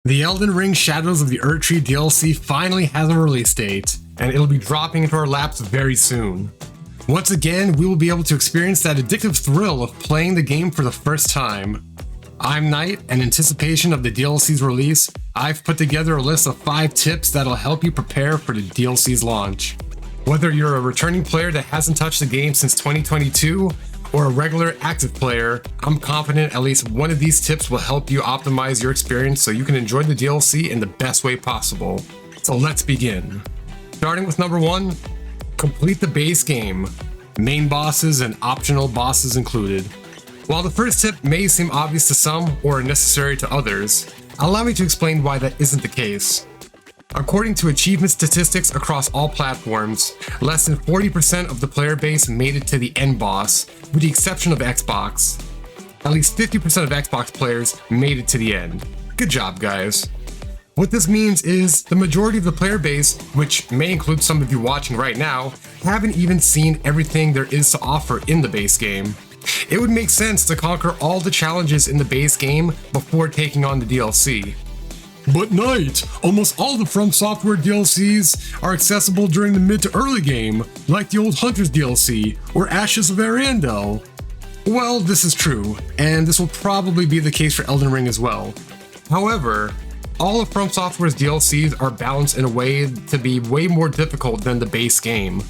The Elden Ring Shadows of the Erdtree DLC finally has a release date, and it'll be dropping into our laps very soon. Once again, we will be able to experience that addictive thrill of playing the game for the first time. I'm Knight, and in anticipation of the DLC's release, I've put together a list of 5 tips that'll help you prepare for the DLC's launch. Whether you're a returning player that hasn't touched the game since 2022, or a regular active player, I'm confident at least one of these tips will help you optimize your experience so you can enjoy the DLC in the best way possible. So let's begin. Starting with number 1, complete the base game, main bosses and optional bosses included. While the first tip may seem obvious to some or necessary to others, allow me to explain why that isn't the case. According to achievement statistics across all platforms, less than 40% of the player base made it to the end boss, with the exception of Xbox. At least 50% of Xbox players made it to the end. Good job, guys. What this means is the majority of the player base, which may include some of you watching right now, haven't even seen everything there is to offer in the base game. It would make sense to conquer all the challenges in the base game before taking on the DLC. But Knight, almost all the From Software DLCs are accessible during the mid to early game, like the old Hunters DLC or Ashes of Arandel. Well, this is true, and this will probably be the case for Elden Ring as well. However, all of From Software's DLCs are balanced in a way to be way more difficult than the base game.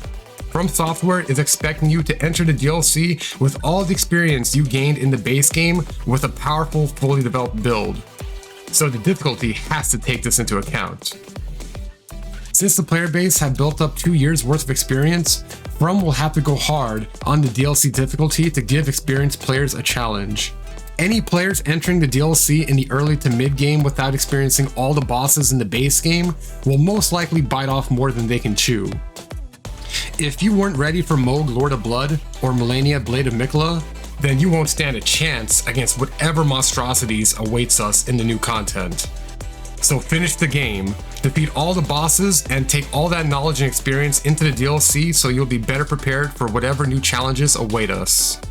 From Software is expecting you to enter the DLC with all the experience you gained in the base game with a powerful, fully developed build. So the difficulty has to take this into account. Since the player base have built up 2 years worth of experience, From will have to go hard on the DLC difficulty to give experienced players a challenge. Any players entering the DLC in the early to mid game without experiencing all the bosses in the base game will most likely bite off more than they can chew. If you weren't ready for Mohg Lord of Blood or Melania Blade of Mikla, then you won't stand a chance against whatever monstrosities awaits us in the new content. So finish the game, defeat all the bosses, and take all that knowledge and experience into the DLC so you'll be better prepared for whatever new challenges await us.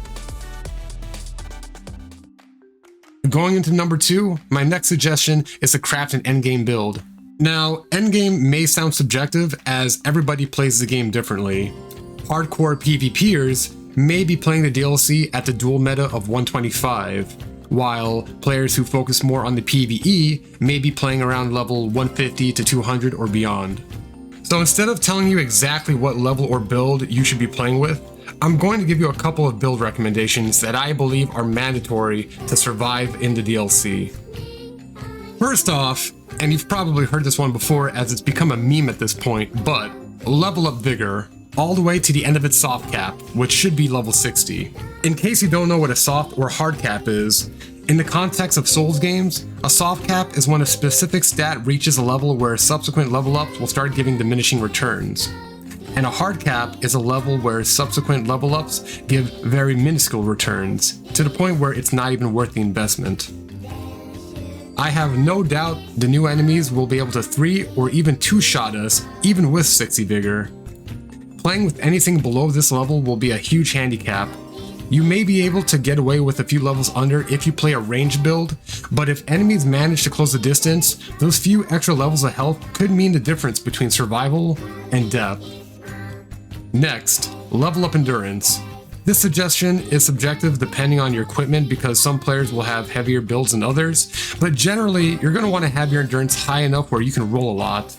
Going into number 2, my next suggestion is to craft an endgame build. Now, endgame may sound subjective as everybody plays the game differently. Hardcore PvPers may be playing the DLC at the dual meta of 125, while players who focus more on the PvE may be playing around level 150 to 200 or beyond. So instead of telling you exactly what level or build you should be playing with, I'm going to give you a couple of build recommendations that I believe are mandatory to survive in the DLC. First off, and you've probably heard this one before as it's become a meme at this point, but level up Vigor all the way to the end of its soft cap, which should be level 60. In case you don't know what a soft or hard cap is, in the context of Souls games, a soft cap is when a specific stat reaches a level where subsequent level ups will start giving diminishing returns. And a hard cap is a level where subsequent level ups give very minuscule returns, to the point where it's not even worth the investment. I have no doubt the new enemies will be able to 3 or even 2-shot us, even with 60 Vigor. Playing with anything below this level will be a huge handicap. You may be able to get away with a few levels under if you play a ranged build, but if enemies manage to close the distance, those few extra levels of health could mean the difference between survival and death. Next, level up endurance. This suggestion is subjective depending on your equipment because some players will have heavier builds than others, but generally you're going to want to have your endurance high enough where you can roll a lot.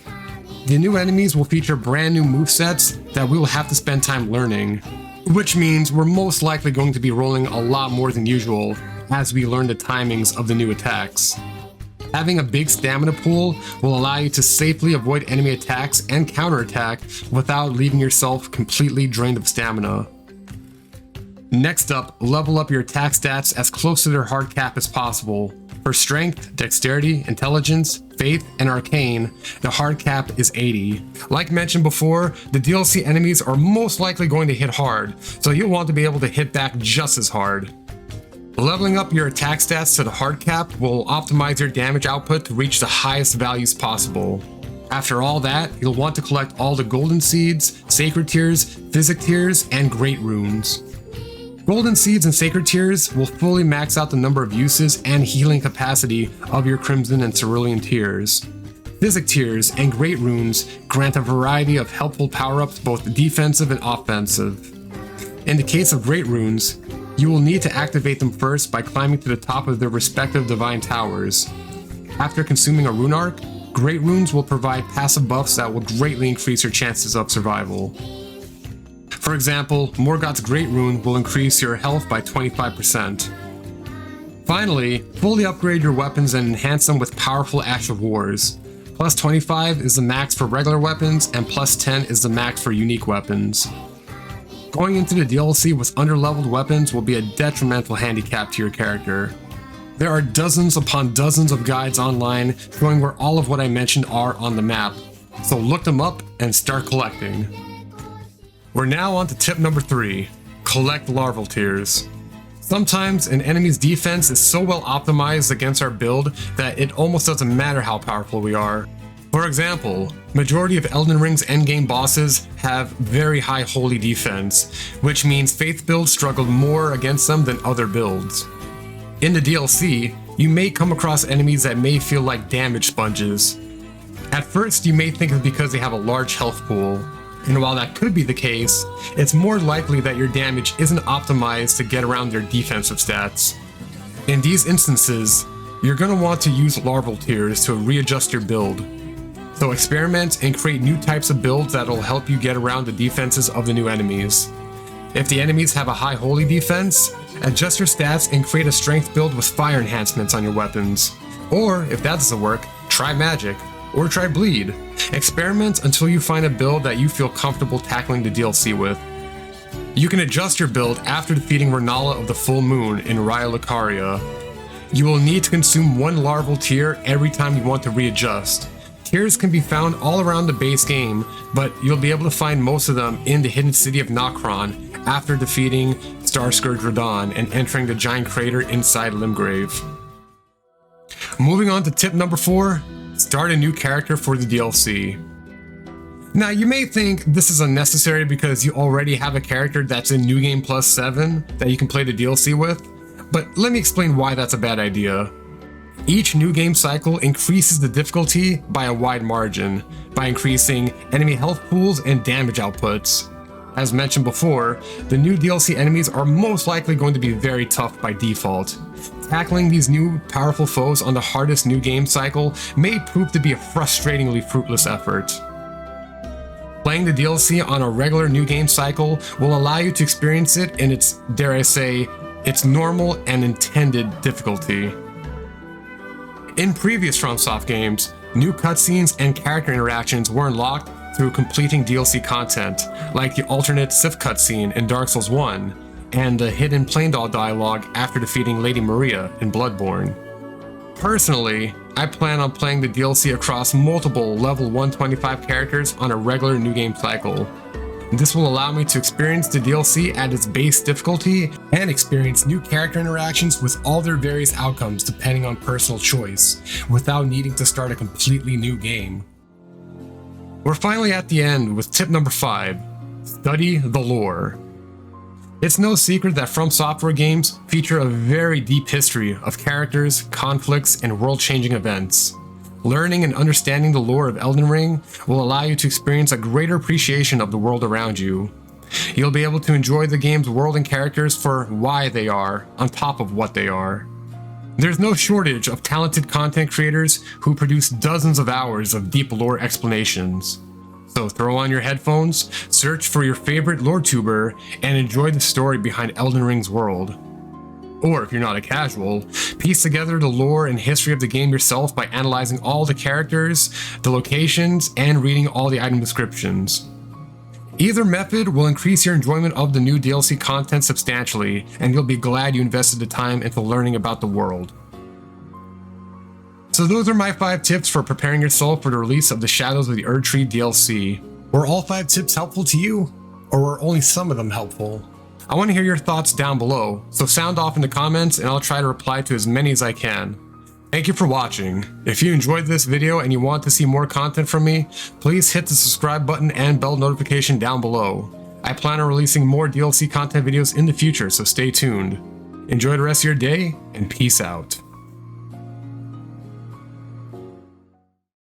The new enemies will feature brand new movesets that we will have to spend time learning, which means we're most likely going to be rolling a lot more than usual as we learn the timings of the new attacks. Having a big stamina pool will allow you to safely avoid enemy attacks and counterattack without leaving yourself completely drained of stamina. Next up, level up your attack stats as close to their hard cap as possible. For strength, dexterity, intelligence, faith, and arcane, the hard cap is 80. Like mentioned before, the DLC enemies are most likely going to hit hard, so you'll want to be able to hit back just as hard. Leveling up your attack stats to the hard cap will optimize your damage output to reach the highest values possible. After all that, you'll want to collect all the golden seeds, sacred tears, physic tears, and great runes. Golden Seeds and Sacred Tears will fully max out the number of uses and healing capacity of your Crimson and Cerulean Tears. Physic Tears and Great Runes grant a variety of helpful power-ups, both defensive and offensive. In the case of Great Runes, you will need to activate them first by climbing to the top of their respective divine towers. After consuming a rune arc, Great Runes will provide passive buffs that will greatly increase your chances of survival. For example, Morgoth's Great Rune will increase your health by 25%. Finally, fully upgrade your weapons and enhance them with powerful Ash of Wars. Plus 25 is the max for regular weapons, and plus 10 is the max for unique weapons. Going into the DLC with underleveled weapons will be a detrimental handicap to your character. There are dozens upon dozens of guides online showing where all of what I mentioned are on the map, so look them up and start collecting. We're now on to tip number 3, collect larval tears. Sometimes an enemy's defense is so well optimized against our build that it almost doesn't matter how powerful we are. For example, majority of Elden Ring's endgame bosses have very high holy defense, which means Faith builds struggled more against them than other builds. In the DLC, you may come across enemies that may feel like damage sponges. At first, you may think it's because they have a large health pool. And while that could be the case, it's more likely that your damage isn't optimized to get around their defensive stats. In these instances, you're going to want to use larval tears to readjust your build. So experiment and create new types of builds that will help you get around the defenses of the new enemies. If the enemies have a high holy defense, adjust your stats and create a strength build with fire enhancements on your weapons. Or, if that doesn't work, try magic. Or try bleed. Experiment until you find a build that you feel comfortable tackling the DLC with. You can adjust your build after defeating Renala of the Full Moon in Raya Lucaria. You will need to consume one larval tear every time you want to readjust. Tears can be found all around the base game, but you'll be able to find most of them in the hidden city of Nokron after defeating Starscourge Radahn and entering the giant crater inside Limgrave. Moving on to tip number 4. Start a new character for the DLC. Now, you may think this is unnecessary because you already have a character that's in New Game Plus 7 that you can play the DLC with, but let me explain why that's a bad idea. Each new game cycle increases the difficulty by a wide margin, by increasing enemy health pools and damage outputs. As mentioned before, the new DLC enemies are most likely going to be very tough by default. Tackling these new powerful foes on the hardest new game cycle may prove to be a frustratingly fruitless effort. Playing the DLC on a regular new game cycle will allow you to experience it in its, dare I say, its normal and intended difficulty. In previous FromSoft games, new cutscenes and character interactions were unlocked through completing DLC content, like the alternate Sif cutscene in Dark Souls 1, and the hidden Plaindaw dialogue after defeating Lady Maria in Bloodborne. Personally, I plan on playing the DLC across multiple level 125 characters on a regular new game cycle. This will allow me to experience the DLC at its base difficulty and experience new character interactions with all their various outcomes depending on personal choice, without needing to start a completely new game. We're finally at the end with tip number 5, study the lore. It's no secret that From Software games feature a very deep history of characters, conflicts, and world-changing events. Learning and understanding the lore of Elden Ring will allow you to experience a greater appreciation of the world around you. You'll be able to enjoy the game's world and characters for why they are, on top of what they are. There's no shortage of talented content creators who produce dozens of hours of deep lore explanations. So throw on your headphones, search for your favorite lore tuber, and enjoy the story behind Elden Ring's world. Or if you're not a casual, piece together the lore and history of the game yourself by analyzing all the characters, the locations, and reading all the item descriptions. Either method will increase your enjoyment of the new DLC content substantially, and you'll be glad you invested the time into learning about the world. So those are my 5 tips for preparing yourself for the release of the Shadows of the Erdtree DLC. Were all 5 tips helpful to you? Or were only some of them helpful? I want to hear your thoughts down below, so sound off in the comments and I'll try to reply to as many as I can. Thank you for watching. If you enjoyed this video and you want to see more content from me, please hit the subscribe button and bell notification down below. I plan on releasing more DLC content videos in the future, so stay tuned. Enjoy the rest of your day, and peace out.